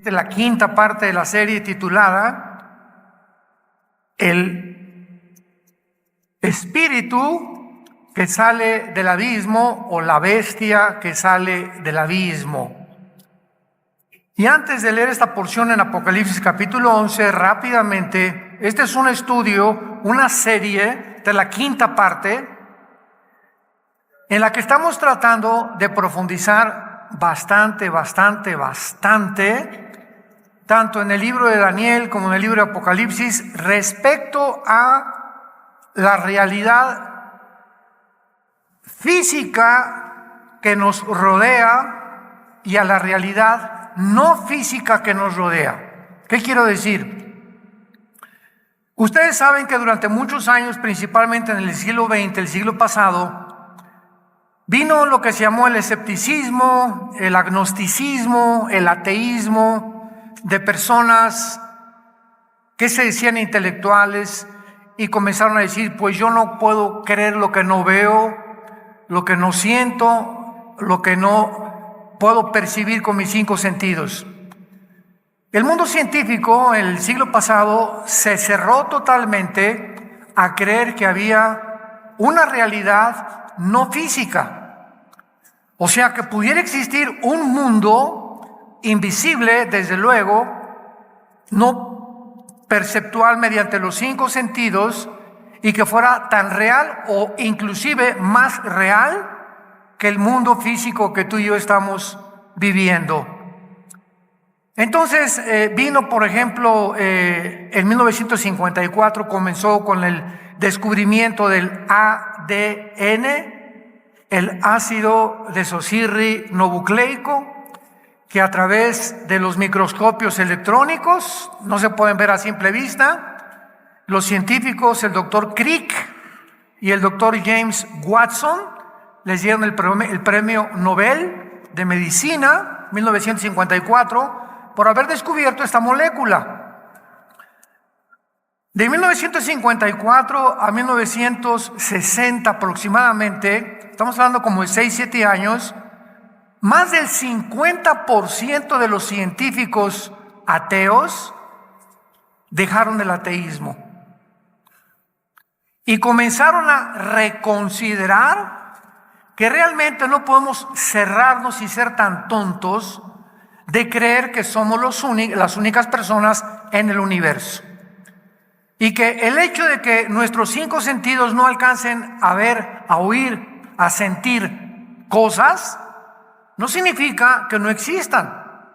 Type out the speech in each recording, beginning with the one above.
Esta es la quinta parte de la serie titulada El espíritu que sale del abismo o la bestia que sale del abismo. Y antes de leer esta porción en Apocalipsis capítulo 11, rápidamente, este es un estudio, una serie de la quinta parte, en la que estamos tratando de profundizar bastante, tanto en el libro de Daniel como en el libro de Apocalipsis, respecto a la realidad física que nos rodea y a la realidad no física que nos rodea. ¿Qué quiero decir? Ustedes saben que durante muchos años, principalmente en el siglo XX, el siglo pasado, vino lo que se llamó el escepticismo, el agnosticismo, el ateísmo de personas que se decían intelectuales y comenzaron a decir, pues yo no puedo creer lo que no veo, lo que no siento, lo que no puedo percibir con mis 5 sentidos. El mundo científico en el siglo pasado se cerró totalmente a creer que había una realidad no física. O sea, que pudiera existir un mundo invisible, desde luego, no perceptual mediante los 5 sentidos, y que fuera tan real o inclusive más real que el mundo físico que tú y yo estamos viviendo. Entonces vino, por ejemplo, en 1954 comenzó con el descubrimiento del ADN, el ácido desoxirribonucleico, que a través de los microscopios electrónicos, no se pueden ver a simple vista, los científicos, el doctor Crick y el doctor James Watson, les dieron el premio Nobel de Medicina, 1954, por haber descubierto esta molécula. De 1954 a 1960 aproximadamente, estamos hablando como de 6-7 años, más del 50% de los científicos ateos dejaron el ateísmo y comenzaron a reconsiderar que realmente no podemos cerrarnos y ser tan tontos de creer que somos las únicas personas en el universo. Y que el hecho de que nuestros 5 sentidos no alcancen a ver, a oír, a sentir cosas, no significa que no existan.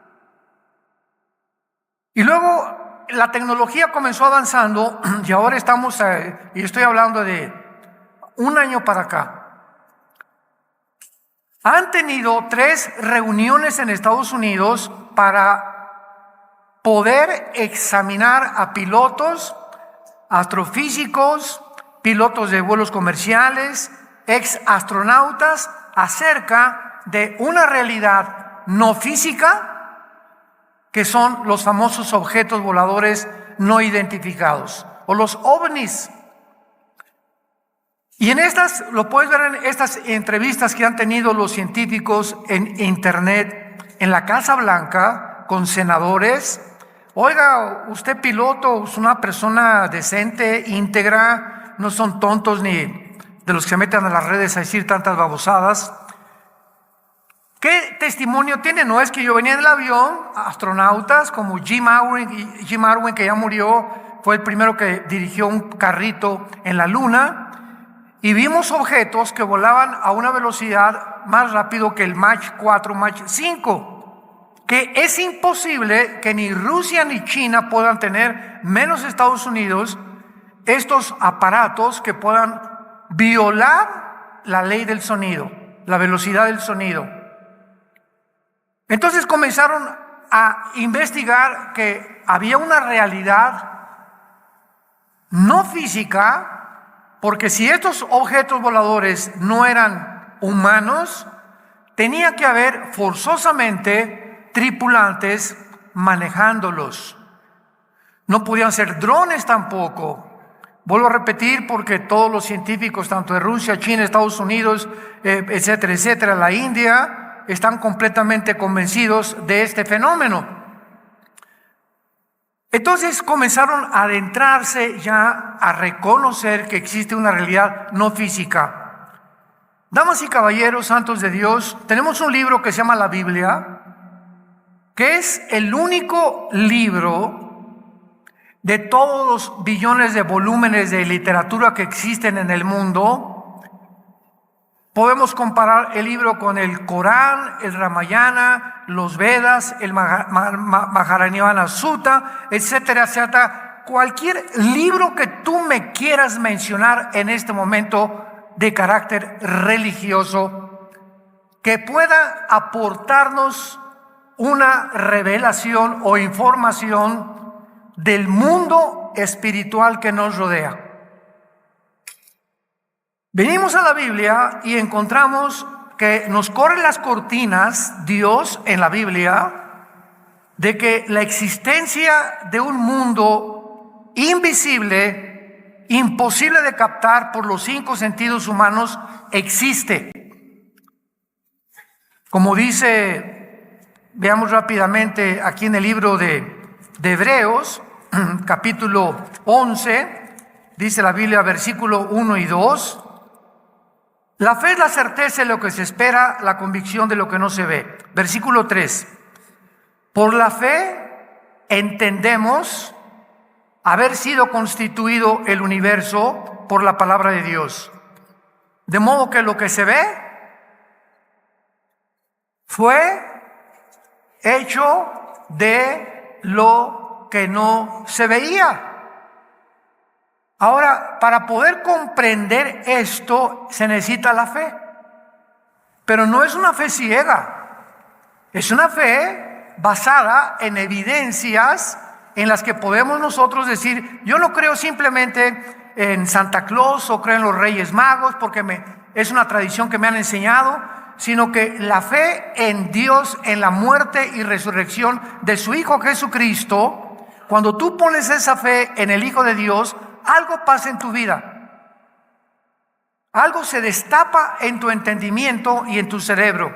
Y luego la tecnología comenzó avanzando y ahora estamos, y estoy hablando de un año para acá, han tenido 3 reuniones en Estados Unidos para poder examinar a pilotos, astrofísicos, pilotos de vuelos comerciales, ex astronautas, acerca de una realidad no física, que son los famosos objetos voladores no identificados, o los ovnis. Y en estas, lo puedes ver en estas entrevistas que han tenido los científicos en internet, en la Casa Blanca, con senadores. Oiga, usted piloto, es una persona decente, íntegra, no son tontos ni de los que se meten a las redes a decir tantas babosadas. ¿Qué testimonio tiene? No es que yo venía en el avión, astronautas como Jim Irwin, que ya murió, fue el primero que dirigió un carrito en la luna, y vimos objetos que volaban a una velocidad más rápido que el Mach 4, Mach 5, que es imposible que ni Rusia ni China puedan tener, menos Estados Unidos, estos aparatos que puedan violar la ley del sonido, la velocidad del sonido. Entonces comenzaron a investigar que había una realidad no física, porque si estos objetos voladores no eran humanos, tenía que haber forzosamente tripulantes manejándolos. No podían ser drones tampoco. Vuelvo a repetir, porque todos los científicos, tanto de Rusia, China, Estados Unidos, etcétera, la India, están completamente convencidos de este fenómeno. Entonces comenzaron a adentrarse ya a reconocer que existe una realidad no física. Damas y caballeros, santos de Dios, tenemos un libro que se llama la Biblia, que es el único libro de todos los billones de volúmenes de literatura que existen en el mundo. Podemos comparar el libro con el Corán, el Ramayana, los Vedas, el Maharaniana Sutta, etcétera, etcétera. Cualquier libro que tú me quieras mencionar en este momento de carácter religioso que pueda aportarnos una revelación o información del mundo espiritual que nos rodea. Venimos a la Biblia y encontramos que nos corren las cortinas Dios en la Biblia de que la existencia de un mundo invisible, imposible de captar por los 5 sentidos humanos, existe. Como dice, veamos rápidamente aquí en el libro de Hebreos, capítulo 11, dice la Biblia, versículo 1 y 2. La fe es la certeza de lo que se espera, la convicción de lo que no se ve. Versículo 3. Por la fe entendemos haber sido constituido el universo por la palabra de Dios. De modo que lo que se ve fue hecho de lo que no se veía. Ahora, para poder comprender esto se necesita la fe. Pero no es una fe ciega. Es una fe basada en evidencias en las que podemos nosotros decir, yo no creo simplemente en Santa Claus o creo en los Reyes Magos porque es una tradición que me han enseñado, sino que la fe en Dios, en la muerte y resurrección de su Hijo Jesucristo, cuando tú pones esa fe en el Hijo de Dios, algo pasa en tu vida. Algo se destapa en tu entendimiento y en tu cerebro,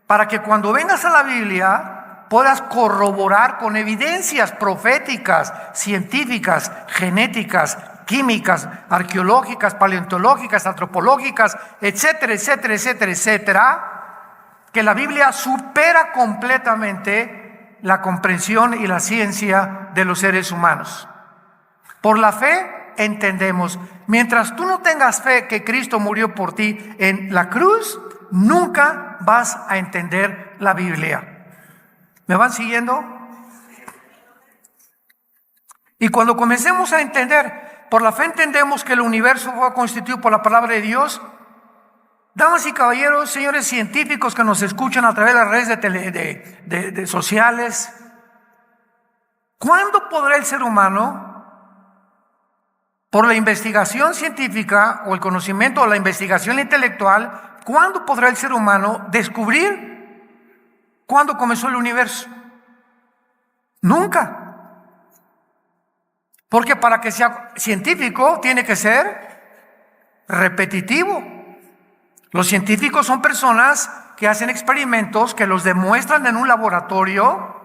para que cuando vengas a la Biblia puedas corroborar con evidencias proféticas, científicas, genéticas, químicas, arqueológicas, paleontológicas, antropológicas, etcétera, etcétera, etcétera, etcétera, que la Biblia supera completamente la comprensión y la ciencia de los seres humanos. Por la fe entendemos. Mientras tú no tengas fe que Cristo murió por ti en la cruz, nunca vas a entender la Biblia. ¿Me van siguiendo? Y cuando comencemos a entender, por la fe entendemos que el universo fue constituido por la palabra de Dios. Damas y caballeros, señores científicos que nos escuchan a través de las redes de sociales, ¿cuándo podrá el ser humano, por la investigación científica o el conocimiento o la investigación intelectual, cuándo podrá el ser humano descubrir cuándo comenzó el universo? Nunca. Porque para que sea científico tiene que ser repetitivo. Los científicos son personas que hacen experimentos, que los demuestran en un laboratorio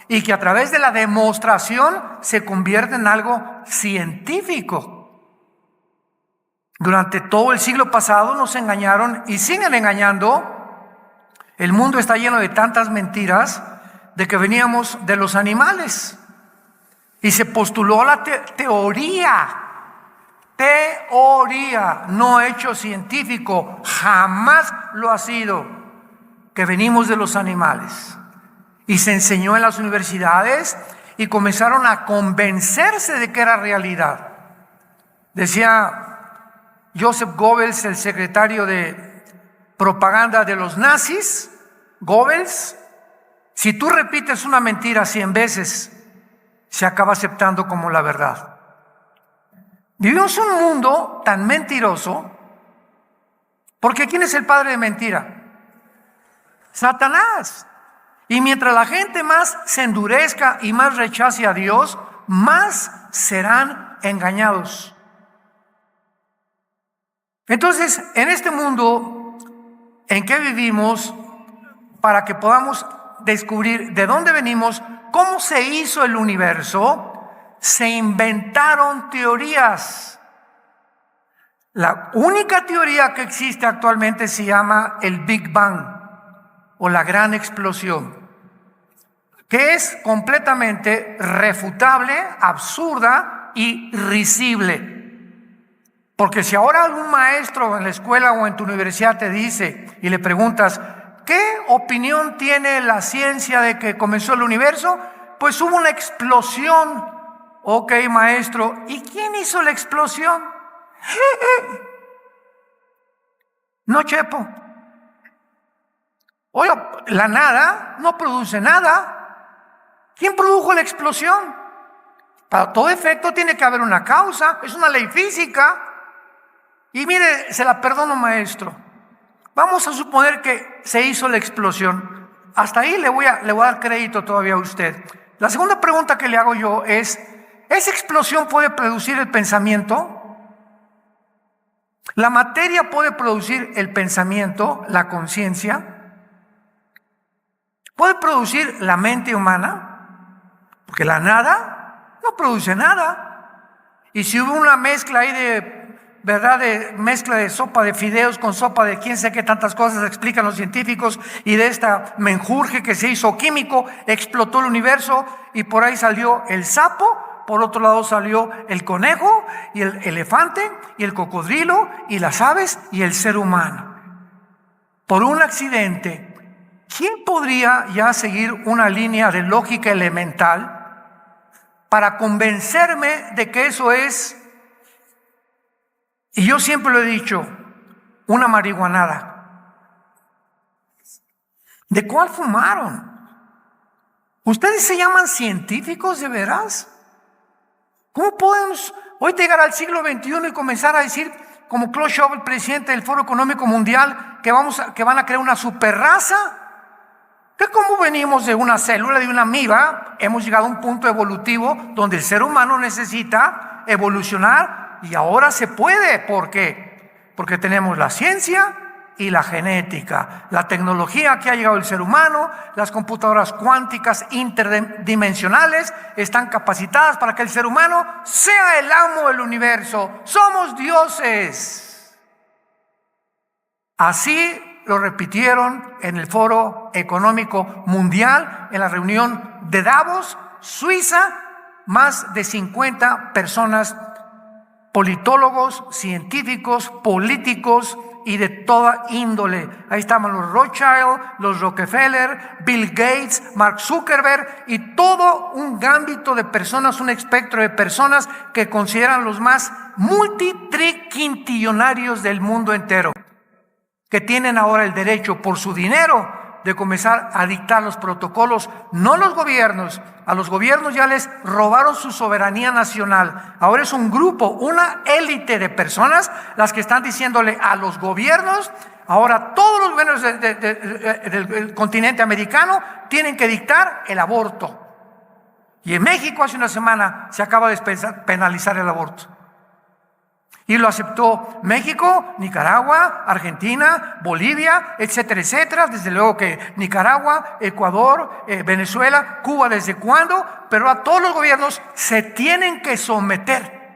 y que a través de la demostración se convierte en algo científico. Durante todo el siglo pasado nos engañaron y siguen engañando. El mundo está lleno de tantas mentiras de que veníamos de los animales. Y se postuló la teoría, no hecho científico, jamás lo ha sido, que venimos de los animales. Y se enseñó en las universidades y comenzaron a convencerse de que era realidad. Decía Joseph Goebbels, el secretario de propaganda de los nazis, Goebbels, si tú repites una mentira 100 veces, se acaba aceptando como la verdad. Vivimos un mundo tan mentiroso, porque ¿quién es el padre de mentira? Satanás. Y mientras la gente más se endurezca y más rechace a Dios, más serán engañados. Entonces, en este mundo en que vivimos, para que podamos descubrir de dónde venimos, cómo se hizo el universo, se inventaron teorías. La única teoría que existe actualmente se llama el Big Bang o la gran explosión, que es completamente refutable, absurda y risible. Porque si ahora algún maestro en la escuela o en tu universidad te dice y le preguntas, ¿qué opinión tiene la ciencia de que comenzó el universo? Pues hubo una explosión. Ok, maestro, ¿y quién hizo la explosión? No, Chepo. Oye, la nada no produce nada. ¿Quién produjo la explosión? Para todo efecto tiene que haber una causa, es una ley física. Y mire, se la perdono, maestro. Vamos a suponer que se hizo la explosión. Hasta ahí le voy a dar crédito todavía a usted. La segunda pregunta que le hago yo es, ¿esa explosión puede producir el pensamiento? ¿La materia puede producir el pensamiento, la conciencia? ¿Puede producir la mente humana? Porque la nada no produce nada. Y si hubo una mezcla ahí de mezcla de sopa de fideos con sopa de quién sé qué tantas cosas explican los científicos, y de esta menjurje que se hizo químico, explotó el universo y por ahí salió el sapo, por otro lado salió el conejo y el elefante y el cocodrilo y las aves y el ser humano. Por un accidente, ¿quién podría ya seguir una línea de lógica elemental para convencerme de que eso es, y yo siempre lo he dicho, una marihuanada? ¿De cuál fumaron? ¿Ustedes se llaman científicos de veras? ¿Cómo podemos hoy llegar al siglo XXI y comenzar a decir, como Klaus Schwab, el presidente del Foro Económico Mundial, que van a crear una superraza? Que como venimos de una célula, de una amiba, hemos llegado a un punto evolutivo donde el ser humano necesita evolucionar, y ahora se puede. ¿Por qué? Porque tenemos la ciencia y la genética, la tecnología que ha llegado el ser humano, las computadoras cuánticas interdimensionales están capacitadas para que el ser humano sea el amo del universo. Somos dioses. Así lo repitieron en el Foro Económico Mundial, en la reunión de Davos, Suiza. Más de 50 personas, politólogos, científicos, políticos y de toda índole. Ahí estaban los Rothschild, los Rockefeller, Bill Gates, Mark Zuckerberg y todo un ámbito de personas, un espectro de personas que consideran los más multitriquintillonarios del mundo entero, que tienen ahora el derecho por su dinero de comenzar a dictar los protocolos, no los gobiernos. A los gobiernos ya les robaron su soberanía nacional. Ahora es un grupo, una élite de personas las que están diciéndole a los gobiernos, ahora todos los gobiernos del continente americano tienen que dictar el aborto. Y en México hace una semana se acaba de penalizar el aborto. Y lo aceptó México, Nicaragua, Argentina, Bolivia, etcétera, etcétera. Desde luego que Nicaragua, Ecuador, Venezuela, Cuba, ¿desde cuándo? Pero a todos los gobiernos se tienen que someter.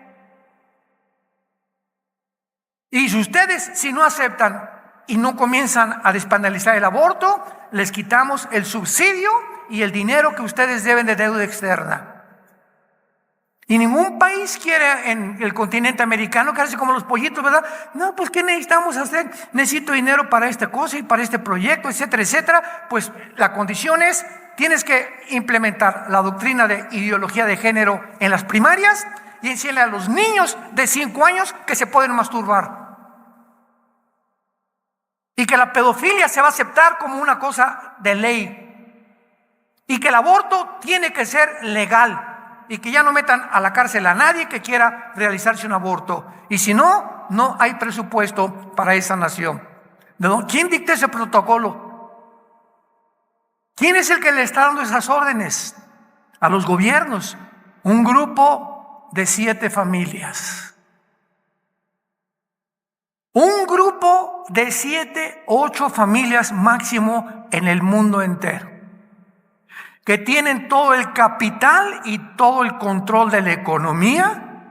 Y si ustedes, si no aceptan y no comienzan a despenalizar el aborto, les quitamos el subsidio y el dinero que ustedes deben de deuda externa. Y ningún país quiere en el continente americano quedarse como los pollitos, ¿verdad? No, pues ¿qué necesitamos hacer? Necesito dinero para esta cosa y para este proyecto, etcétera, etcétera. Pues la condición es, tienes que implementar la doctrina de ideología de género en las primarias y enseñarle a los niños de 5 años que se pueden masturbar. Y que la pedofilia se va a aceptar como una cosa de ley. Y que el aborto tiene que ser legal. Y que ya no metan a la cárcel a nadie que quiera realizarse un aborto. Y si no, no hay presupuesto para esa nación. ¿Quién dicta ese protocolo? ¿Quién es el que le está dando esas órdenes? A los gobiernos. Un grupo de 7 familias. Un grupo de 7, 8 familias máximo en el mundo entero, que tienen todo el capital y todo el control de la economía,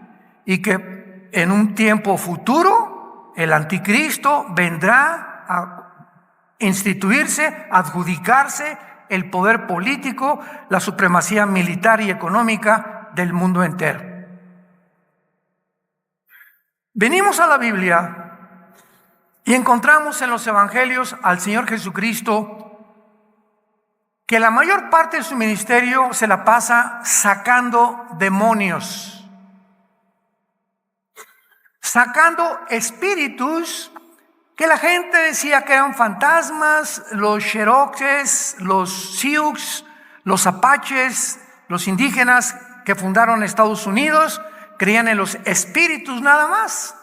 y que en un tiempo futuro el anticristo vendrá a instituirse, adjudicarse el poder político, la supremacía militar y económica del mundo entero. Venimos a la Biblia y encontramos en los evangelios al Señor Jesucristo que la mayor parte de su ministerio se la pasa sacando demonios, sacando espíritus que la gente decía que eran fantasmas, los Cherokees, los Sioux, los apaches, los indígenas que fundaron Estados Unidos, creían en los espíritus nada más.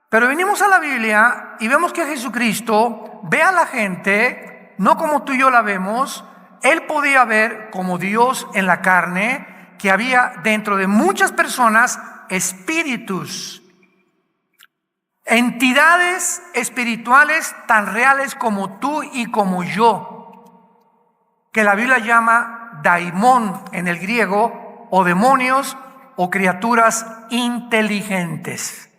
Pero venimos a la Biblia y vemos que Jesucristo ve a la gente no como tú y yo la vemos. Él podía ver como Dios en la carne que había dentro de muchas personas espíritus, entidades espirituales tan reales como tú y como yo, que la Biblia llama daimón en el griego, o demonios o criaturas inteligentes.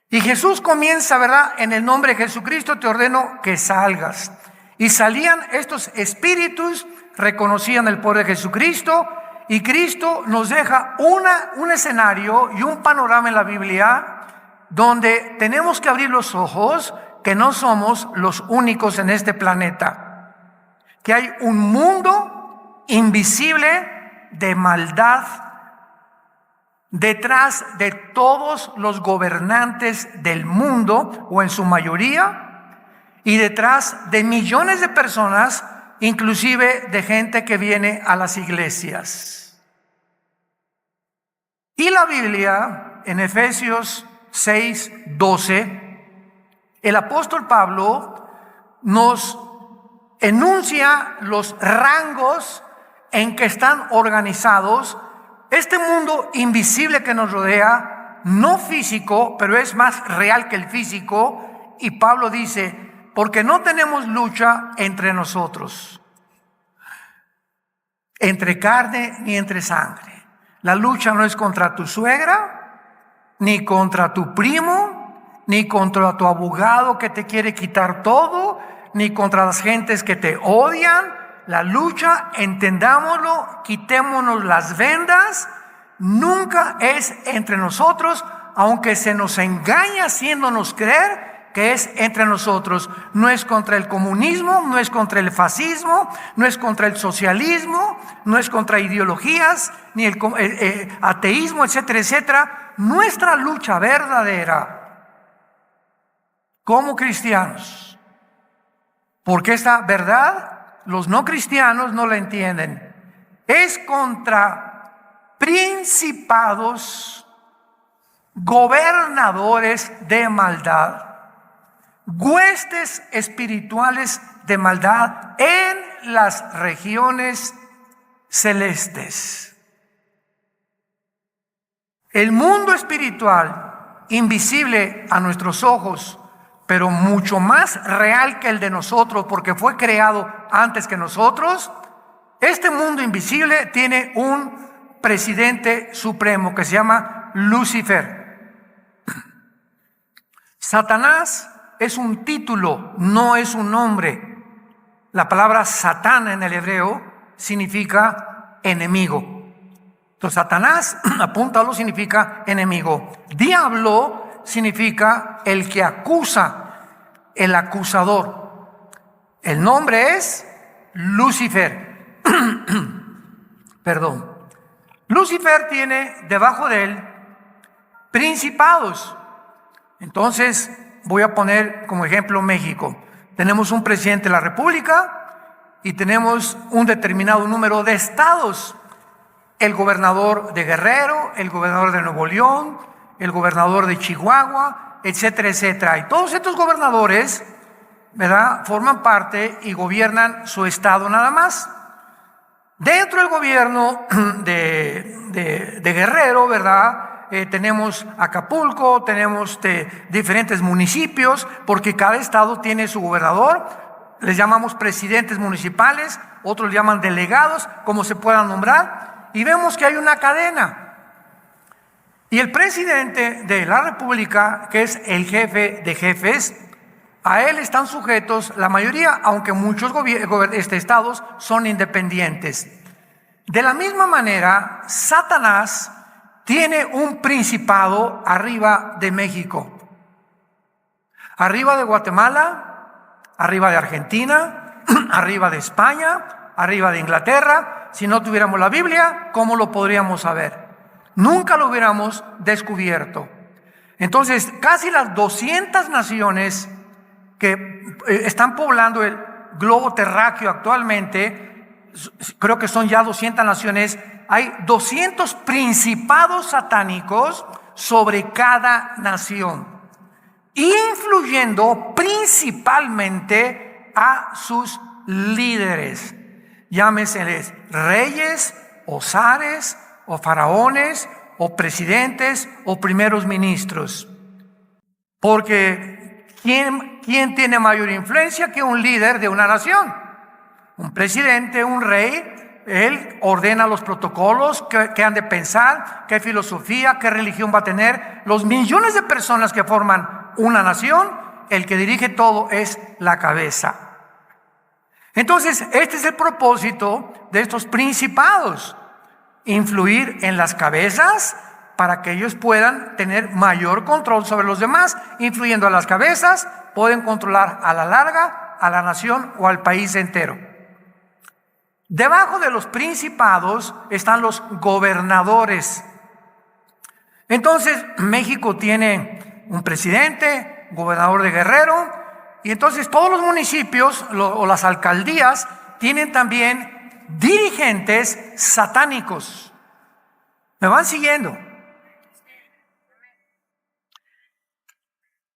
Y Jesús comienza, ¿verdad? En el nombre de Jesucristo te ordeno que salgas. Y salían estos espíritus, reconocían el poder de Jesucristo, y Cristo nos deja un escenario y un panorama en la Biblia donde tenemos que abrir los ojos, que no somos los únicos en este planeta, que hay un mundo invisible de maldad detrás de todos los gobernantes del mundo, o en su mayoría, y detrás de millones de personas, inclusive de gente que viene a las iglesias. Y la Biblia, en Efesios 6:12, el apóstol Pablo nos enuncia los rangos en que están organizados este mundo invisible que nos rodea, no físico, pero es más real que el físico. Y Pablo dice: porque no tenemos lucha entre nosotros, entre carne ni entre sangre. La lucha no es contra tu suegra, ni contra tu primo, ni contra tu abogado que te quiere quitar todo, ni contra las gentes que te odian. La lucha, entendámoslo, quitémonos las vendas, nunca es entre nosotros, aunque se nos engaña haciéndonos creer que es entre nosotros. No es contra el comunismo, no es contra el fascismo, no es contra el socialismo, no es contra ideologías, ni el ateísmo, etcétera, etcétera. Nuestra lucha verdadera como cristianos, porque esta verdad los no cristianos no la entienden, es contra principados, gobernadores de maldad, huestes espirituales de maldad en las regiones celestes. El mundo espiritual, invisible a nuestros ojos, pero mucho más real que el de nosotros, porque fue creado antes que nosotros. Este mundo invisible tiene un presidente supremo que se llama Lucifer. Satanás es un título, no es un nombre. La palabra Satán en el hebreo significa enemigo. Entonces Satanás, apúntalo, significa enemigo. Diablo significa el que acusa, el acusador. El nombre es Lucifer. Perdón. Lucifer tiene debajo de él principados. Entonces voy a poner como ejemplo México. Tenemos un presidente de la República y tenemos un determinado número de estados. El gobernador de Guerrero, el gobernador de Nuevo León, el gobernador de Chihuahua, etcétera, etcétera. Y todos estos gobernadores, ¿verdad?, forman parte y gobiernan su estado nada más. Dentro del gobierno de Guerrero, ¿verdad?, tenemos Acapulco, tenemos diferentes municipios, porque cada estado tiene su gobernador. les llamamos presidentes municipales, otros les llaman delegados, como se puedan nombrar, y vemos que hay una cadena. Y el presidente de la República, que es el jefe de jefes, a él están sujetos la mayoría, aunque muchos estados son independientes. De la misma manera, Satanás tiene un principado arriba de México, arriba de Guatemala, arriba de Argentina, arriba de España, arriba de Inglaterra. Si no tuviéramos la Biblia, ¿cómo lo podríamos saber? Nunca lo hubiéramos descubierto. Entonces, casi las 200 naciones que están poblando el globo terráqueo actualmente, creo que son ya 200 naciones, hay 200 principados satánicos sobre cada nación, influyendo principalmente a sus líderes, llámeseles reyes o zares o faraones o presidentes o primeros ministros. Porque ¿quién tiene mayor influencia que un líder de una nación? Un presidente, un rey. Él ordena los protocolos, qué han de pensar, qué filosofía, qué religión va a tener. Los millones de personas que forman una nación, el que dirige todo es la cabeza. Entonces, este es el propósito de estos principados: influir en las cabezas para que ellos puedan tener mayor control sobre los demás. Influyendo a las cabezas, pueden controlar a la larga a la nación o al país entero. Debajo de los principados están los gobernadores. Entonces, México tiene un presidente, gobernador de Guerrero, y entonces todos los municipios o las alcaldías tienen también dirigentes satánicos. ¿Me van siguiendo?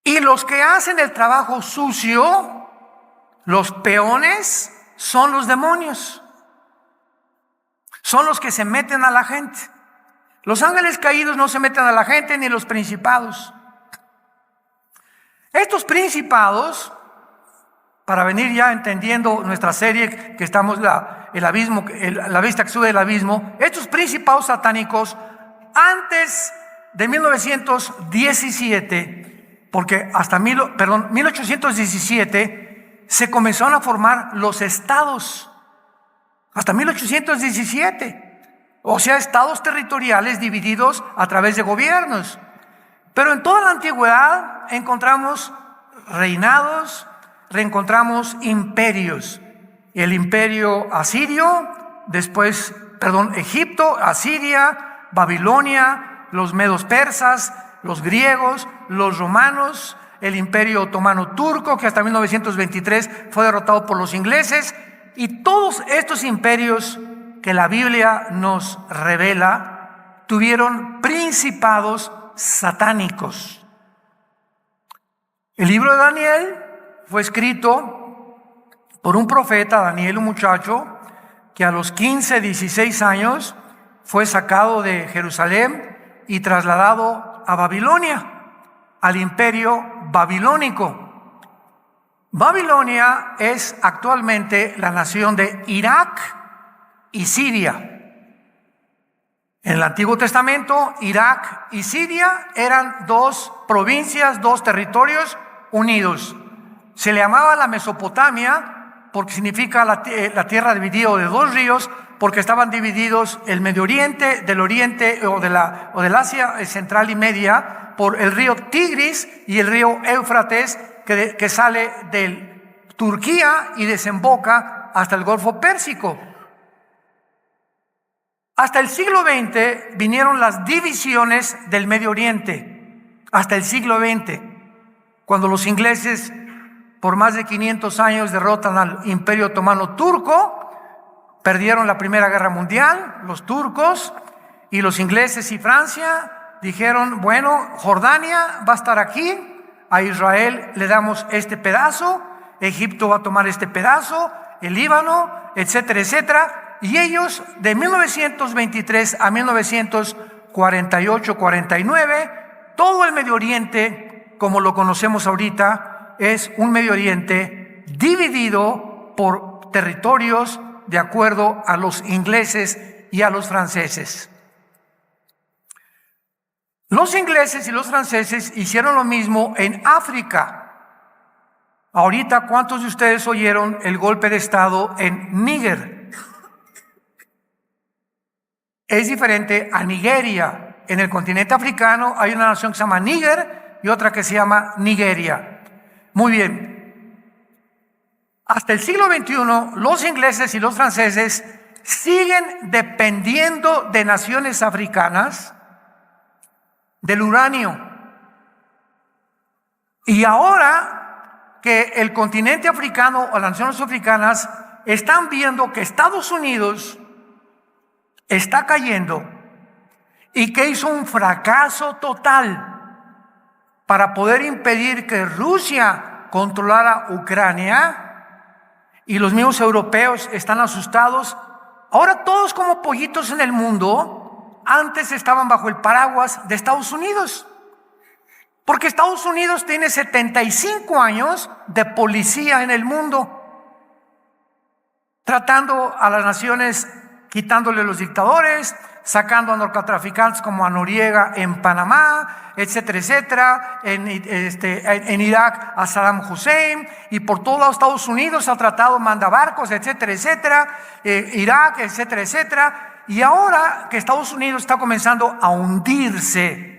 Y los que hacen el trabajo sucio, los peones, son los demonios. Son los que se meten a la gente. Los ángeles caídos no se meten a la gente, ni los principados. Estos principados, para venir ya entendiendo nuestra serie que estamos, el abismo, la vista que sube del abismo, estos principados satánicos, antes de 1917, porque hasta 1817 se comenzaron a formar los estados. Hasta 1817, o sea, estados territoriales divididos a través de gobiernos. Pero en toda la antigüedad encontramos reinados, reencontramos imperios. El imperio asirio, después, Egipto, Asiria, Babilonia, los medos persas, los griegos, los romanos, el imperio otomano turco, que hasta 1923 fue derrotado por los ingleses. Y todos estos imperios que la Biblia nos revela tuvieron principados satánicos. El libro de Daniel fue escrito por un profeta, Daniel, un muchacho que a los 15, 16 años fue sacado de Jerusalén y trasladado a Babilonia, al imperio babilónico. Babilonia es actualmente la nación de Irak y Siria. En el Antiguo Testamento, Irak y Siria eran dos provincias, dos territorios unidos. Se le llamaba la Mesopotamia porque significa la tierra dividida de dos ríos, porque estaban divididos el Medio Oriente del Oriente o del Asia Central y Media por el río Tigris y el río Éufrates, que sale de Turquía y desemboca hasta el Golfo Pérsico. Hasta el siglo XX vinieron las divisiones del Medio Oriente, hasta el siglo XX, cuando los ingleses por más de 500 años derrotan al Imperio Otomano Turco, perdieron la Primera Guerra Mundial, los turcos, y los ingleses y Francia dijeron, bueno, Jordania va a estar aquí, a Israel le damos este pedazo, Egipto va a tomar este pedazo, el Líbano, etcétera, etcétera. Y ellos de 1923 a 1948-49, todo el Medio Oriente, como lo conocemos ahorita, es un Medio Oriente dividido por territorios de acuerdo a los ingleses y a los franceses. Los ingleses y los franceses hicieron lo mismo en África. Ahorita, ¿cuántos de ustedes oyeron el golpe de Estado en Níger? Es diferente a Nigeria. En el continente africano hay una nación que se llama Níger y otra que se llama Nigeria. Muy bien. Hasta el siglo XXI, los ingleses y los franceses siguen dependiendo de naciones africanas del uranio. Y ahora que el continente africano o las naciones africanas están viendo que Estados Unidos está cayendo y que hizo un fracaso total para poder impedir que Rusia controlara Ucrania, y los mismos europeos están asustados. Ahora todos como pollitos en el mundo antes estaban bajo el paraguas de Estados Unidos, porque Estados Unidos tiene 75 años de policía en el mundo, tratando a las naciones, quitándole los dictadores, sacando a narcotraficantes como a Noriega en Panamá, etcétera, etcétera, en Irak a Saddam Hussein, y por todos los Estados Unidos ha tratado mandabarcos, etcétera, etcétera, Irak, etcétera, etcétera. Y ahora que Estados Unidos está comenzando a hundirse,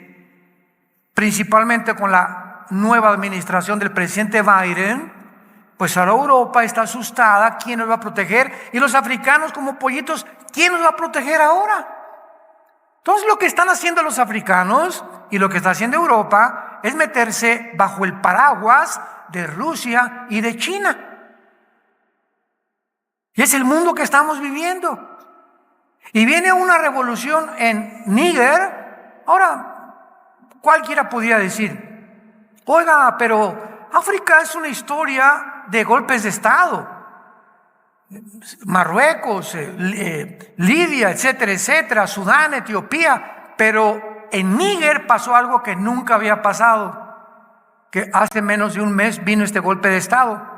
principalmente con la nueva administración del presidente Biden, pues ahora Europa está asustada. ¿Quién nos va a proteger? Y los africanos como pollitos, ¿quién nos va a proteger ahora? Entonces lo que están haciendo los africanos y lo que está haciendo Europa es meterse bajo el paraguas de Rusia y de China. Y es el mundo que estamos viviendo. Y viene una revolución en Níger. Ahora, cualquiera podría decir, oiga, pero África es una historia de golpes de Estado. Marruecos, Libia, etcétera, etcétera, Sudán, Etiopía. Pero en Níger pasó algo que nunca había pasado, que hace menos de un mes vino este golpe de Estado.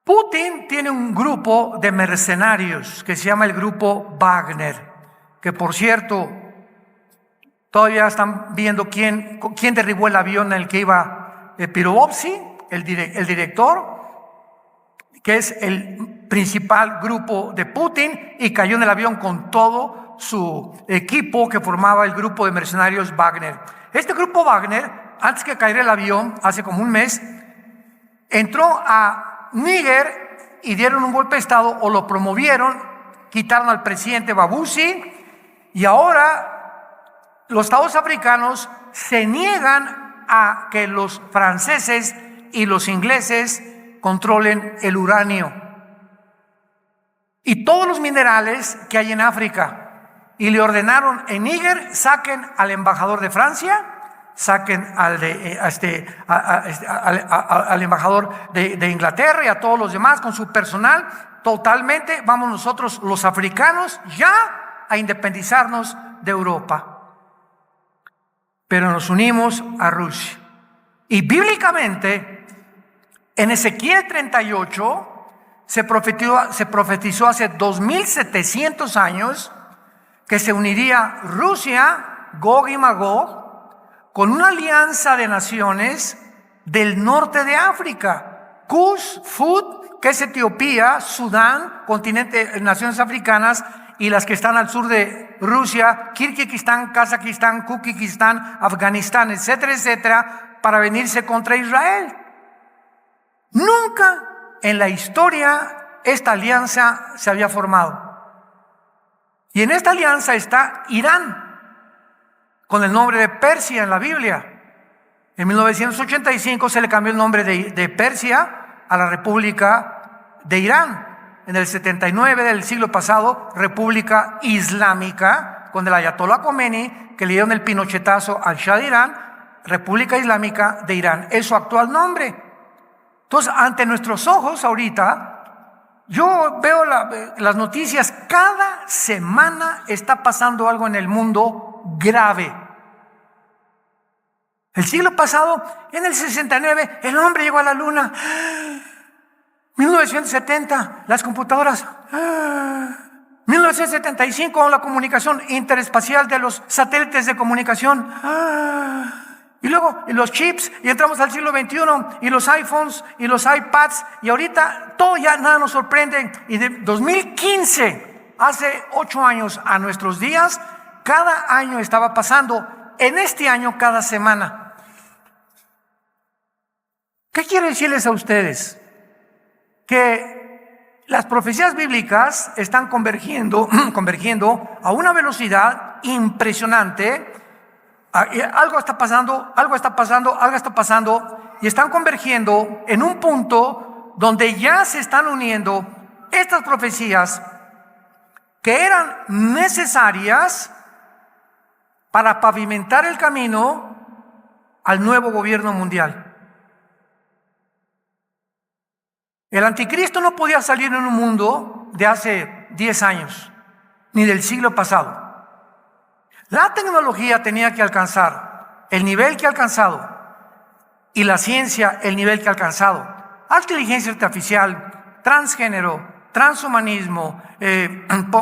Putin tiene un grupo de mercenarios que se llama el grupo Wagner, que por cierto, todavía están viendo quién derribó el avión en el que iba Pirovovsky, el director, que es el principal grupo de Putin, y cayó en el avión con todo su equipo que formaba el grupo de mercenarios Wagner. Este grupo Wagner, antes que cayera el avión, hace como un mes, entró a Níger y dieron un golpe de Estado, o lo promovieron, quitaron al presidente Babusi, y ahora los estados africanos se niegan a que los franceses y los ingleses controlen el uranio y todos los minerales que hay en África, y le ordenaron en Níger: saquen al embajador de Francia, saquen al embajador de Inglaterra y a todos los demás con su personal. Totalmente, vamos nosotros los africanos ya a independizarnos de Europa. Pero nos unimos a Rusia. Y bíblicamente, en Ezequiel 38, se profetizó hace 2700 años que se uniría Rusia, Gog y Magog, con una alianza de naciones del norte de África: Kush, Fut, que es Etiopía, Sudán, continente, naciones africanas, y las que están al sur de Rusia, Kirguistán, Kazajistán, Kukistán, Afganistán, etcétera, etcétera, para venirse contra Israel. Nunca en la historia esta alianza se había formado. Y en esta alianza está Irán, con el nombre de Persia en la Biblia. En 1985 se le cambió el nombre de Persia a la República de Irán. En el 79 del siglo pasado, República Islámica, con el Ayatollah Khomeini, que le dieron el pinochetazo al Shah de Irán. República Islámica de Irán es su actual nombre. Entonces, ante nuestros ojos ahorita, yo veo las noticias. Cada semana está pasando algo en el mundo grave. El siglo pasado, en el 69, el hombre llegó a la luna. 1970, las computadoras. 1975, la comunicación interespacial de los satélites de comunicación. Y luego los chips, y entramos al siglo XXI, y los iPhones, y los iPads, y ahorita todo ya nada nos sorprende. Y de 2015, hace 8 años a nuestros días, cada año estaba pasando, en este año cada semana. ¿Qué quiero decirles a ustedes? Que las profecías bíblicas están convergiendo a una velocidad impresionante. Algo está pasando, y están convergiendo en un punto donde ya se están uniendo estas profecías que eran necesarias para pavimentar el camino al nuevo gobierno mundial. El anticristo no podía salir en un mundo de hace 10 años, ni del siglo pasado. La tecnología tenía que alcanzar el nivel que ha alcanzado, y la ciencia el nivel que ha alcanzado. Inteligencia artificial, transgénero, transhumanismo,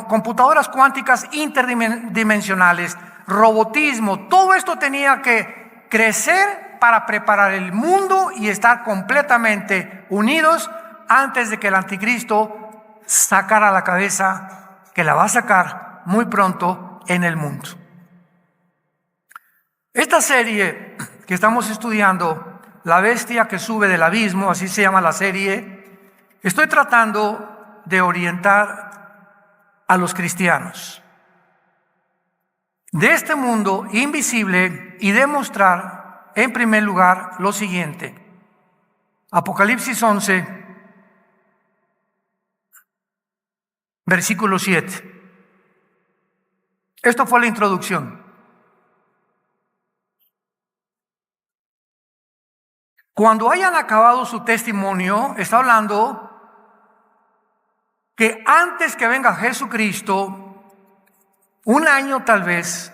computadoras cuánticas interdimensionales, robotismo, todo esto tenía que crecer para preparar el mundo y estar completamente unidos antes de que el anticristo sacara la cabeza, que la va a sacar muy pronto en el mundo. Esta serie que estamos estudiando, La bestia que sube del abismo, así se llama la serie, estoy tratando de orientar a los cristianos de este mundo invisible y demostrar, en primer lugar, lo siguiente. Apocalipsis 11, versículo 7. Esto fue la introducción. Cuando hayan acabado su testimonio, está hablando que antes que venga Jesucristo, un año tal vez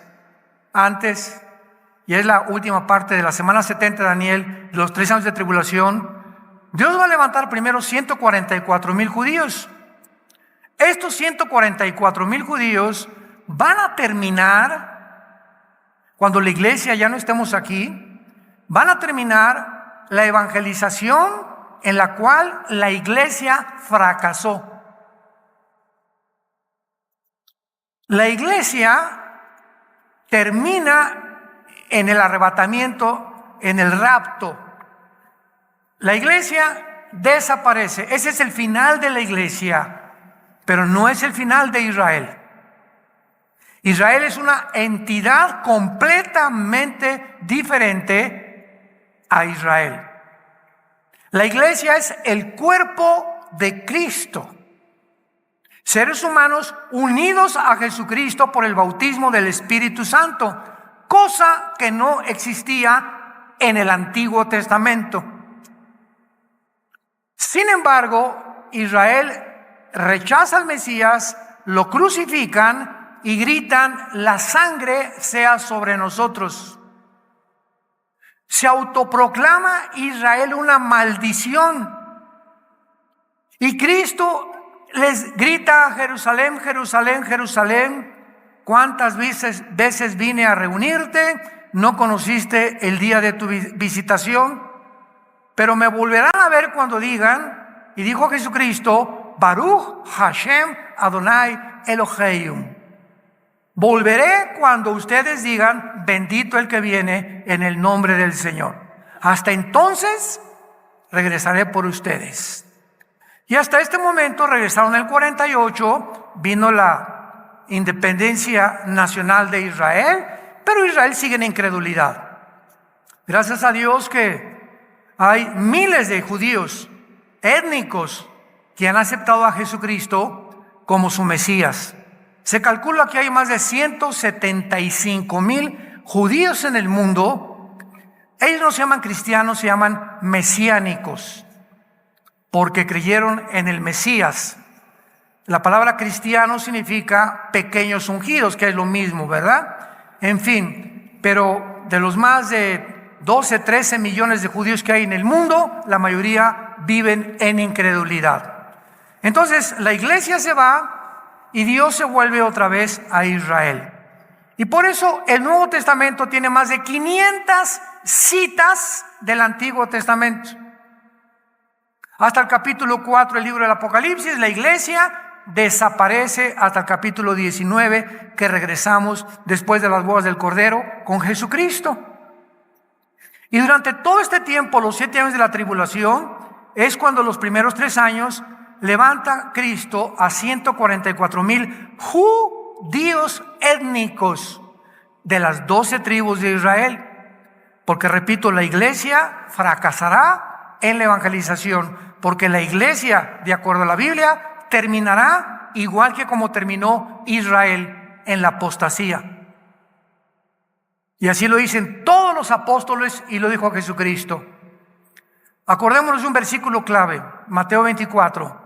antes, y es la última parte de la semana 70 de Daniel, los 3 años de tribulación, Dios va a levantar primero 144,000 judíos. Estos 144,000 judíos van a terminar, cuando la iglesia ya no estemos aquí, van a terminar la evangelización en la cual la iglesia fracasó. La iglesia termina en el arrebatamiento, en el rapto. La iglesia desaparece. Ese es el final de la iglesia, pero no es el final de Israel. Israel es una entidad completamente diferente a Israel. La iglesia es el cuerpo de Cristo. Seres humanos unidos a Jesucristo por el bautismo del Espíritu Santo, cosa que no existía en el Antiguo Testamento. Sin embargo, Israel rechaza al Mesías, lo crucifican y gritan: la sangre sea sobre nosotros. Se autoproclama Israel una maldición. Y Cristo les grita: Jerusalén, Jerusalén, Jerusalén, ¿cuántas veces vine a reunirte? No conociste el día de tu visitación, pero me volverán a ver cuando digan, y dijo Jesucristo, Baruch Hashem Adonai Eloheinu. Volveré cuando ustedes digan, bendito el que viene en el nombre del Señor. Hasta entonces regresaré por ustedes. Y hasta este momento regresaron en el 48, vino la independencia nacional de Israel, pero Israel sigue en incredulidad. Gracias a Dios que hay miles de judíos étnicos que han aceptado a Jesucristo como su Mesías. Se calcula que hay más de 175,000 judíos en el mundo. Ellos no se llaman cristianos, se llaman mesiánicos, porque creyeron en el Mesías. La palabra cristiano significa pequeños ungidos, que es lo mismo, ¿verdad? En fin, pero de los más de 12, 13 millones de judíos que hay en el mundo, la mayoría viven en incredulidad. Entonces la iglesia se va y Dios se vuelve otra vez a Israel. Y por eso el Nuevo Testamento tiene más de 500 citas del Antiguo Testamento. Hasta el capítulo 4 del libro del Apocalipsis, la iglesia desaparece hasta el capítulo 19, que regresamos después de las bodas del Cordero con Jesucristo. Y durante todo este tiempo, los 7 años de la tribulación, es cuando los primeros 3 años levanta Cristo a 144,000 judíos étnicos de las 12 tribus de Israel. Porque repito, la iglesia fracasará en la evangelización, porque la iglesia, de acuerdo a la Biblia, terminará igual que como terminó Israel, en la apostasía. Y así lo dicen todos los apóstoles y lo dijo Jesucristo. Acordémonos de un versículo clave, Mateo 24.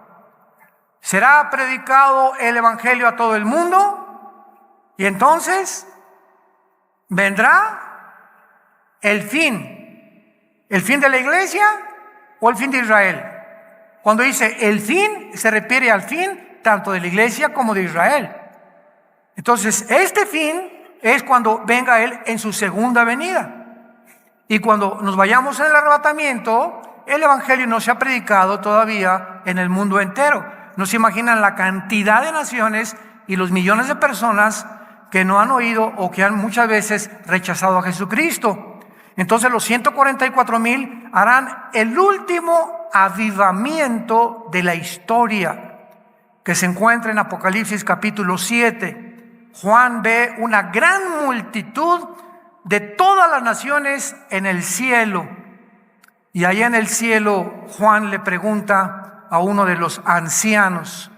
Será predicado el evangelio a todo el mundo y entonces vendrá el fin de la iglesia o el fin de Israel. Cuando dice el fin, se refiere al fin tanto de la iglesia como de Israel. Entonces, este fin es cuando venga Él en su segunda venida. Y cuando nos vayamos en el arrebatamiento, el evangelio no se ha predicado todavía en el mundo entero. No se imaginan la cantidad de naciones y los millones de personas que no han oído o que han muchas veces rechazado a Jesucristo. Entonces los 144,000 harán el último avivamiento de la historia, que se encuentra en Apocalipsis capítulo 7. Juan ve una gran multitud de todas las naciones en el cielo. Y allá en el cielo Juan le pregunta a uno de los ancianos,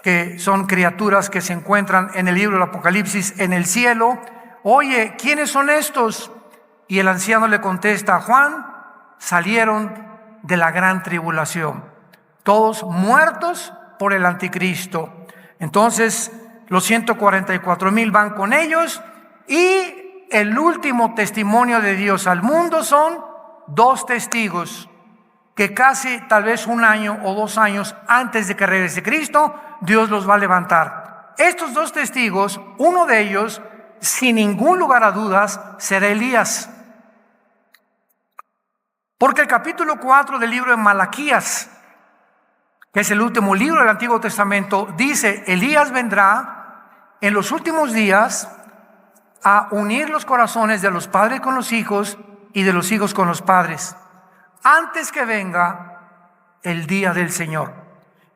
que son criaturas que se encuentran en el libro del Apocalipsis en el cielo: oye, ¿quiénes son estos? Y el anciano le contesta: Juan, salieron de la gran tribulación, todos muertos por el anticristo. Entonces los 144,000 van con ellos, y el último testimonio de Dios al mundo son 2 testigos, que casi tal vez 1 año o 2 años antes de que regrese Cristo, Dios los va a levantar. Estos 2 testigos, uno de ellos, sin ningún lugar a dudas, será Elías. Porque el capítulo 4 del libro de Malaquías, que es el último libro del Antiguo Testamento, dice: Elías vendrá en los últimos días a unir los corazones de los padres con los hijos y de los hijos con los padres, antes que venga el día del Señor.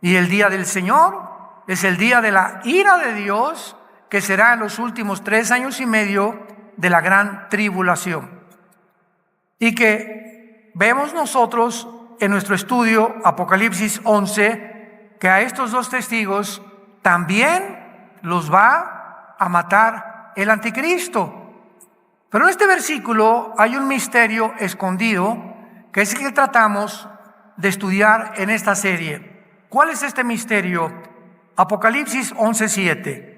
Y el día del Señor es el día de la ira de Dios, que será en los últimos 3 años y medio de la gran tribulación. Y que vemos nosotros en nuestro estudio Apocalipsis 11, que a estos 2 testigos también los va a matar el anticristo. Pero en este versículo hay un misterio escondido, que es el que tratamos de estudiar en esta serie. ¿Cuál es este misterio? Apocalipsis 11:7.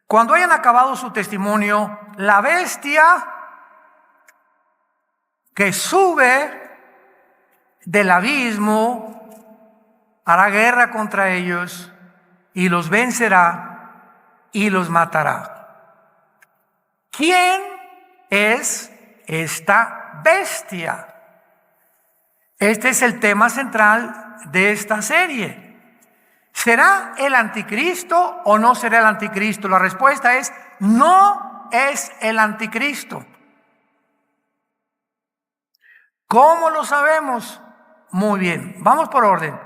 Cuando hayan acabado su testimonio, la bestia que sube del abismo hará guerra contra ellos y los vencerá y los matará. ¿Quién es esta bestia? Este es el tema central de esta serie. ¿Será el anticristo o no será el anticristo? La respuesta es: no es el anticristo. ¿Cómo lo sabemos? Muy bien, vamos por orden.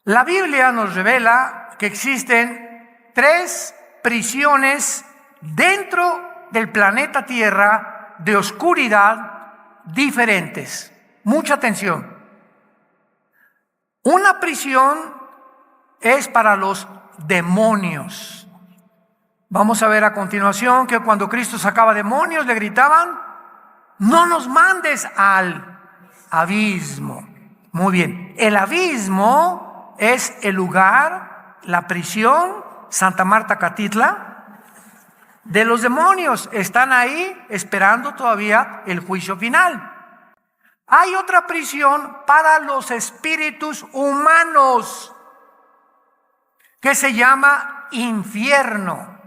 La Biblia nos revela que existen 3 prisiones dentro del planeta Tierra de oscuridad diferentes. Mucha atención. Una prisión es para los demonios. Vamos a ver a continuación que cuando Cristo sacaba demonios le gritaban: no nos mandes al abismo. Muy bien, el abismo es el lugar, la prisión, Santa Marta Catitla, de los demonios. Están ahí esperando todavía el juicio final. Hay otra prisión para los espíritus humanos que se llama infierno.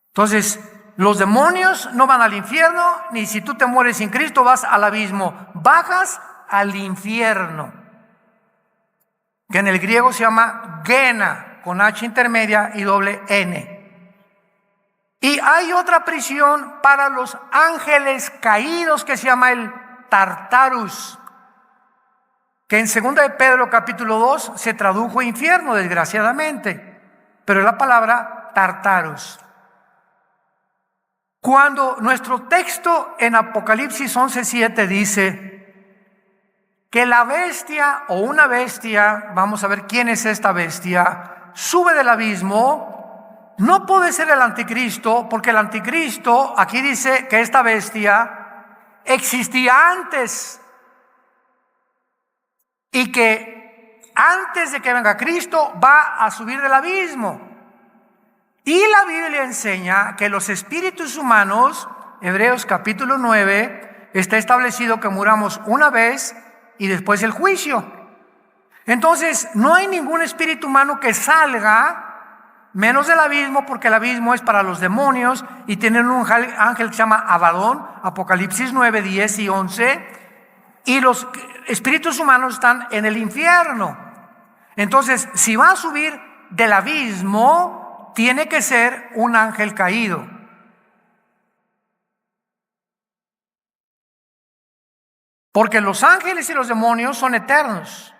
Entonces, los demonios no van al infierno, ni si tú te mueres sin Cristo vas al abismo, bajas al infierno, que en el griego se llama Gehenna, con H intermedia y doble N. Y hay otra prisión para los ángeles caídos que se llama el Tartarus, que en 2 de Pedro capítulo 2 se tradujo infierno, desgraciadamente, pero es la palabra Tartarus. Cuando nuestro texto en Apocalipsis 11:7 dice que la bestia o una bestia, vamos a ver quién es esta bestia, sube del abismo, no puede ser el anticristo, porque el anticristo, aquí dice que esta bestia existía antes y que antes de que venga Cristo va a subir del abismo. Y la Biblia enseña que los espíritus humanos, Hebreos capítulo 9, está establecido que muramos una vez y después el juicio. Entonces, no hay ningún espíritu humano que salga menos del abismo, porque el abismo es para los demonios y tienen un ángel que se llama Abadón, Apocalipsis 9, 10 y 11, y los espíritus humanos están en el infierno. Entonces, si va a subir del abismo, tiene que ser un ángel caído. Porque los ángeles y los demonios son eternos.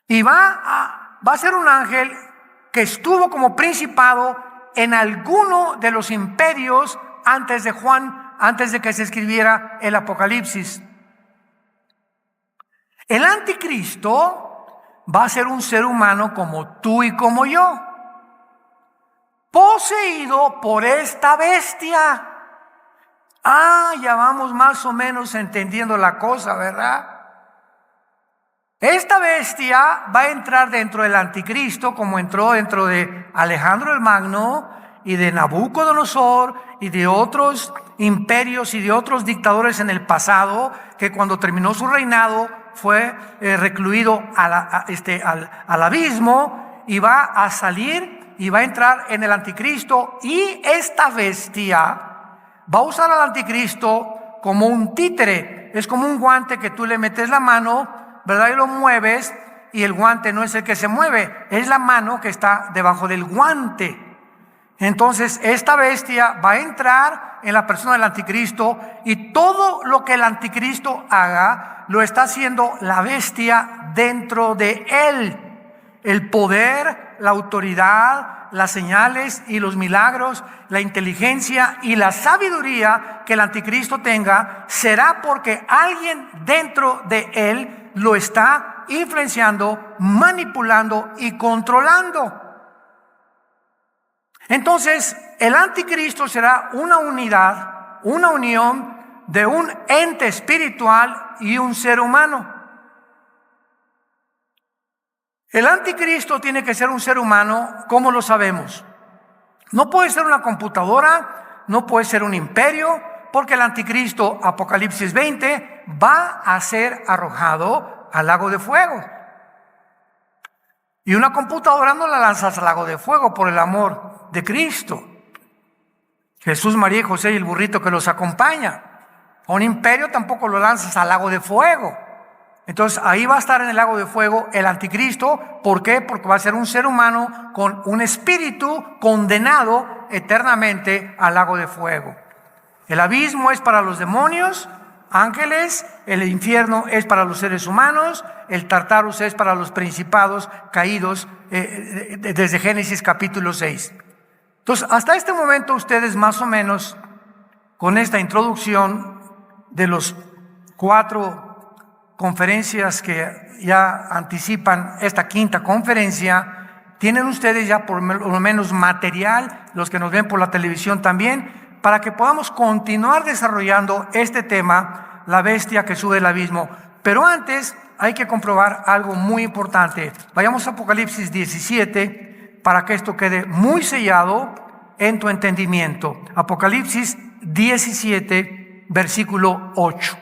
Y va a ser un ángel que estuvo como principado en alguno de los imperios antes de Juan, antes de que se escribiera el Apocalipsis. El anticristo va a ser un ser humano como tú y como yo, poseído por esta bestia. Ya vamos más o menos entendiendo la cosa, ¿verdad? Esta bestia va a entrar dentro del anticristo, como entró dentro de Alejandro el Magno y de Nabucodonosor y de otros imperios y de otros dictadores en el pasado, que cuando terminó su reinado fue recluido al abismo, y va a salir y va a entrar en el anticristo. Y esta bestia va a usar al anticristo como un títere. Es como un guante que tú le metes la mano, ¿verdad? Y lo mueves, y el guante no es el que se mueve, es la mano que está debajo del guante. Entonces esta bestia va a entrar en la persona del anticristo, y todo lo que el anticristo haga lo está haciendo la bestia dentro de él. El poder, la autoridad, las señales y los milagros, la inteligencia y la sabiduría que el anticristo tenga, será porque alguien dentro de él lo está influenciando, manipulando y controlando. Entonces, el anticristo será una unidad, una unión de un ente espiritual y un ser humano. El anticristo tiene que ser un ser humano. ¿Cómo lo sabemos? No puede ser una computadora, no puede ser un imperio, porque el anticristo, Apocalipsis 20, va a ser arrojado al lago de fuego. Y una computadora no la lanzas al lago de fuego, por el amor de Cristo. Jesús, María y José y el burrito que los acompaña. A un imperio tampoco lo lanzas al lago de fuego. Entonces ahí va a estar en el lago de fuego el anticristo. ¿Por qué? Porque va a ser un ser humano con un espíritu condenado eternamente al lago de fuego. El abismo es para los demonios, ángeles, el infierno es para los seres humanos, el Tartarus es para los principados caídos desde Génesis capítulo 6. Entonces, hasta este momento ustedes más o menos, con esta introducción de los 4 conferencias que ya anticipan esta quinta conferencia, tienen ustedes ya por lo menos material, los que nos ven por la televisión también, para que podamos continuar desarrollando este tema, la bestia que sube del abismo. Pero antes hay que comprobar algo muy importante. Vayamos a Apocalipsis 17, para que esto quede muy sellado en tu entendimiento. Apocalipsis 17, versículo 8.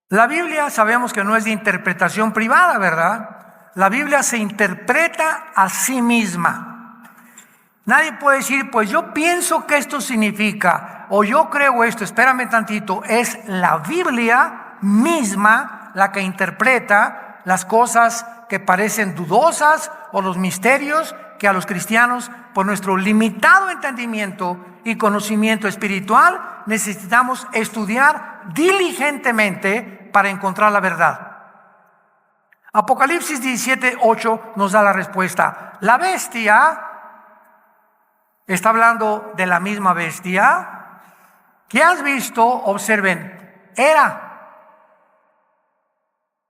La Biblia sabemos que no es de interpretación privada, ¿verdad? La Biblia se interpreta a sí misma. Nadie puede decir, pues yo pienso que esto significa, o yo creo esto. Espérame tantito. Es la Biblia misma la que interpreta las cosas que parecen dudosas o los misterios que a los cristianos, por nuestro limitado entendimiento y conocimiento espiritual, necesitamos estudiar diligentemente para encontrar la verdad. Apocalipsis 17, 8 nos da la respuesta. La bestia, está hablando de la misma bestia que has visto, observen, era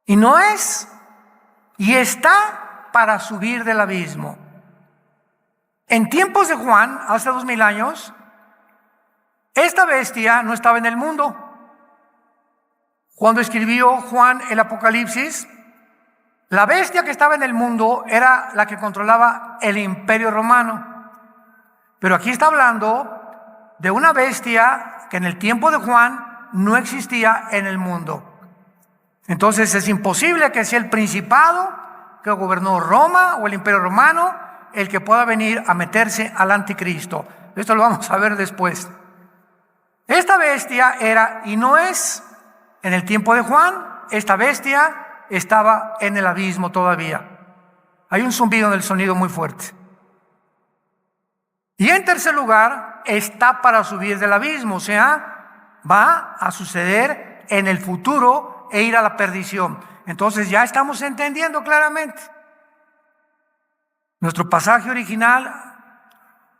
y no es, y está para subir del abismo. En tiempos de Juan, hace 2000 años, esta bestia no estaba en el mundo. Cuando escribió Juan el Apocalipsis, la bestia que estaba en el mundo era la que controlaba el Imperio Romano. Pero aquí está hablando de una bestia que en el tiempo de Juan no existía en el mundo. Entonces es imposible que sea el principado que gobernó Roma o el Imperio Romano el que pueda venir a meterse al anticristo. Esto lo vamos a ver después. Esta bestia era y no es en el tiempo de Juan. Esta bestia estaba en el abismo todavía. Hay un zumbido en el sonido muy fuerte. Y en tercer lugar, está para subir del abismo, o sea, va a suceder en el futuro e ir a la perdición. Entonces ya estamos entendiendo claramente. Nuestro pasaje original,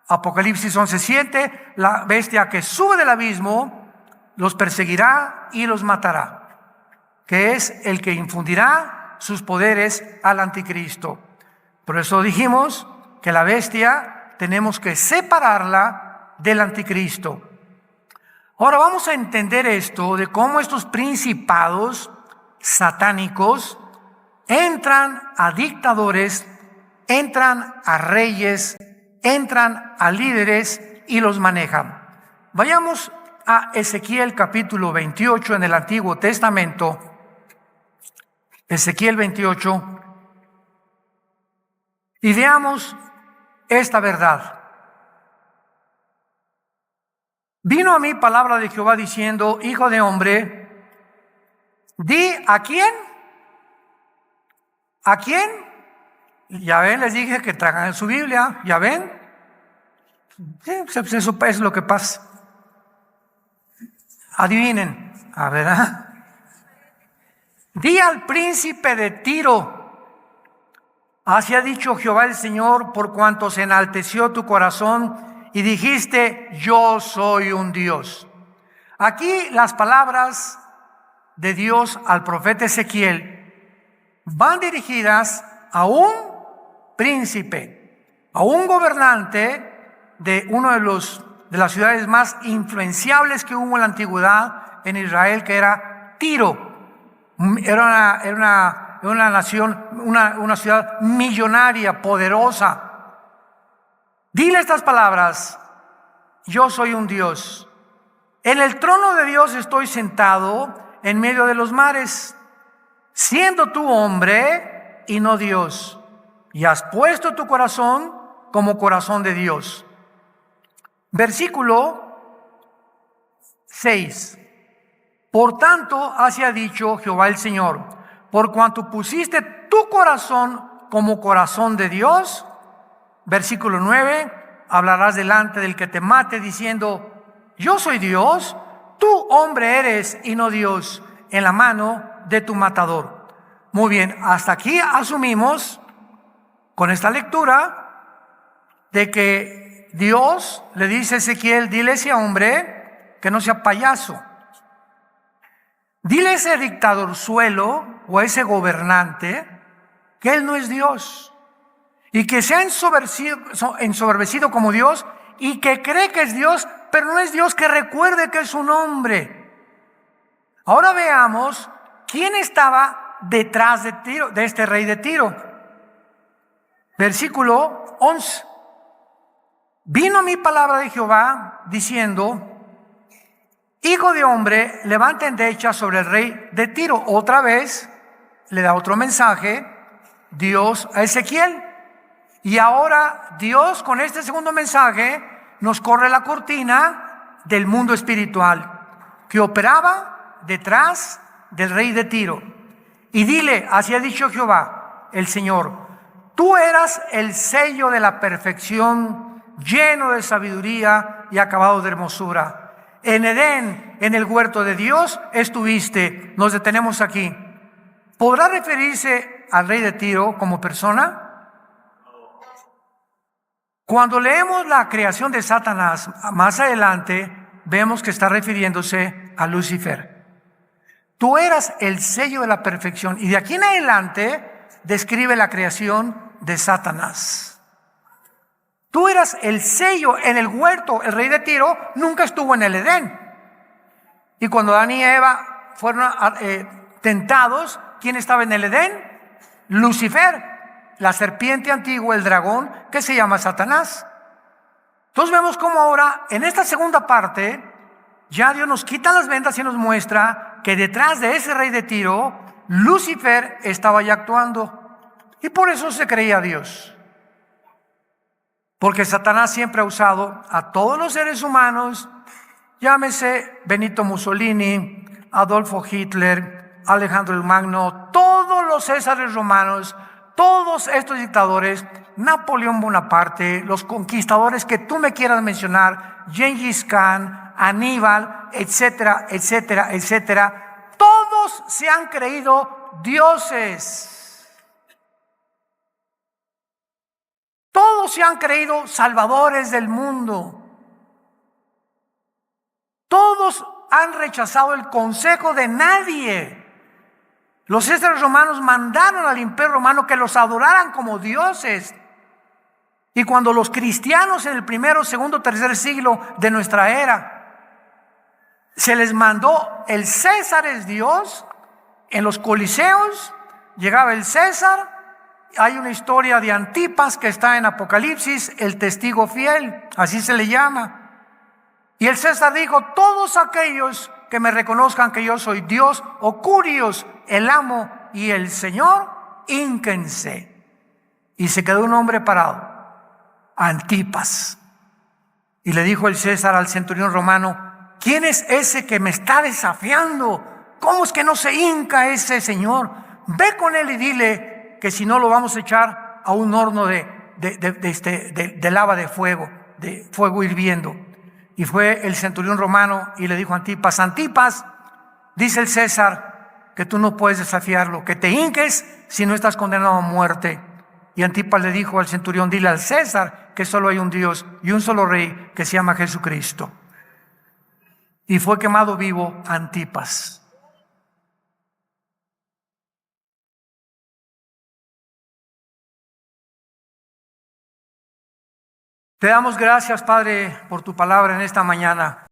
Apocalipsis 11:7, la bestia que sube del abismo los perseguirá y los matará, que es el que infundirá sus poderes al anticristo. Por eso dijimos que la bestia tenemos que separarla del anticristo. Ahora vamos a entender esto de cómo estos principados satánicos entran a dictadores, entran a reyes, entran a líderes y los manejan. Vayamos a Ezequiel capítulo 28 en el Antiguo Testamento. Ezequiel 28. Y veamos esta verdad. Vino a mí palabra de Jehová diciendo: hijo de hombre, di a quién. ¿A quién? Ya ven, les dije que traigan su Biblia. ¿Ya ven? Sí, eso es lo que pasa. Adivinen. A ver, di al príncipe de Tiro: así ha dicho Jehová el Señor, por cuanto se enalteció tu corazón y dijiste: yo soy un Dios. Aquí las palabras de Dios al profeta Ezequiel van dirigidas a un príncipe, a un gobernante de uno de las ciudades más influenciables que hubo en la antigüedad en Israel, que era Tiro. Era una nación, una ciudad millonaria, poderosa. Dile estas palabras: yo soy un Dios. En el trono de Dios estoy sentado en medio de los mares, siendo tú hombre y no Dios, y has puesto tu corazón como corazón de Dios. Versículo 6. Por tanto, así ha dicho Jehová el Señor: por cuanto pusiste tu corazón como corazón de Dios. Versículo 9. Hablarás delante del que te mate diciendo: yo soy Dios. Tú hombre eres y no Dios, en la mano de tu matador. Muy bien, hasta aquí asumimos con esta lectura de que Dios le dice a Ezequiel: dile a ese hombre que no sea payaso. Dile a ese dictadorzuelo o a ese gobernante que él no es Dios y que se ha ensoberbecido como Dios y que cree que es Dios, pero no es Dios, que recuerde que es un hombre. Ahora veamos quién estaba detrás de Tiro, de este rey de Tiro. Versículo 11. Vino mi palabra de Jehová diciendo: Hijo de hombre, levanta endecha sobre el rey de Tiro. Otra vez le da otro mensaje Dios a Ezequiel. Y ahora Dios, con este segundo mensaje, nos corre la cortina del mundo espiritual que operaba detrás del rey de Tiro. Y dile, así ha dicho Jehová, el Señor: tú eras el sello de la perfección, lleno de sabiduría y acabado de hermosura. En Edén, en el huerto de Dios, estuviste. Nos detenemos aquí. ¿Podrá referirse al rey de Tiro como persona? Cuando leemos la creación de Satanás más adelante, vemos que está refiriéndose a Lucifer. Tú eras el sello de la perfección. Y de aquí en adelante describe la creación de Satanás. Tú eras el sello en el huerto. El rey de Tiro nunca estuvo en el Edén. Y cuando Adán y Eva fueron tentados, ¿quién estaba en el Edén? Lucifer, la serpiente antigua, el dragón, que se llama Satanás. Entonces vemos cómo ahora, en esta segunda parte, ya Dios nos quita las vendas y nos muestra que detrás de ese rey de Tiro, Lucifer estaba ya actuando. Y por eso se creía Dios. Porque Satanás siempre ha usado a todos los seres humanos, llámese Benito Mussolini, Adolfo Hitler, Alejandro el Magno, todos los Césares romanos, todos estos dictadores, Napoleón Bonaparte, los conquistadores que tú me quieras mencionar, Gengis Khan, Aníbal, etcétera, etcétera, etcétera, todos se han creído dioses. Todos se han creído salvadores del mundo. Todos han rechazado el consejo de nadie. Los césares romanos mandaron al imperio romano que los adoraran como dioses. Y cuando los cristianos en el primero, segundo, tercer siglo de nuestra era se les mandó el César es Dios, en los coliseos llegaba el César. Hay una historia de Antipas que está en Apocalipsis, el testigo fiel, así se le llama. Y el César dijo: todos aquellos que me reconozcan que yo soy Dios, o Curios, el amo y el Señor, hínquense. Y se quedó un hombre parado, Antipas. Y le dijo el César al centurión romano: ¿quién es ese que me está desafiando? ¿Cómo es que no se hinca ese señor? Ve con él y dile que si no lo vamos a echar a un horno de lava de fuego hirviendo. Y fue el centurión romano y le dijo a Antipas: Antipas, dice el César que tú no puedes desafiarlo, que te hinques si no estás condenado a muerte. Y Antipas le dijo al centurión: dile al César que solo hay un Dios y un solo rey que se llama Jesucristo. Y fue quemado vivo Antipas. Te damos gracias, Padre, por tu palabra en esta mañana.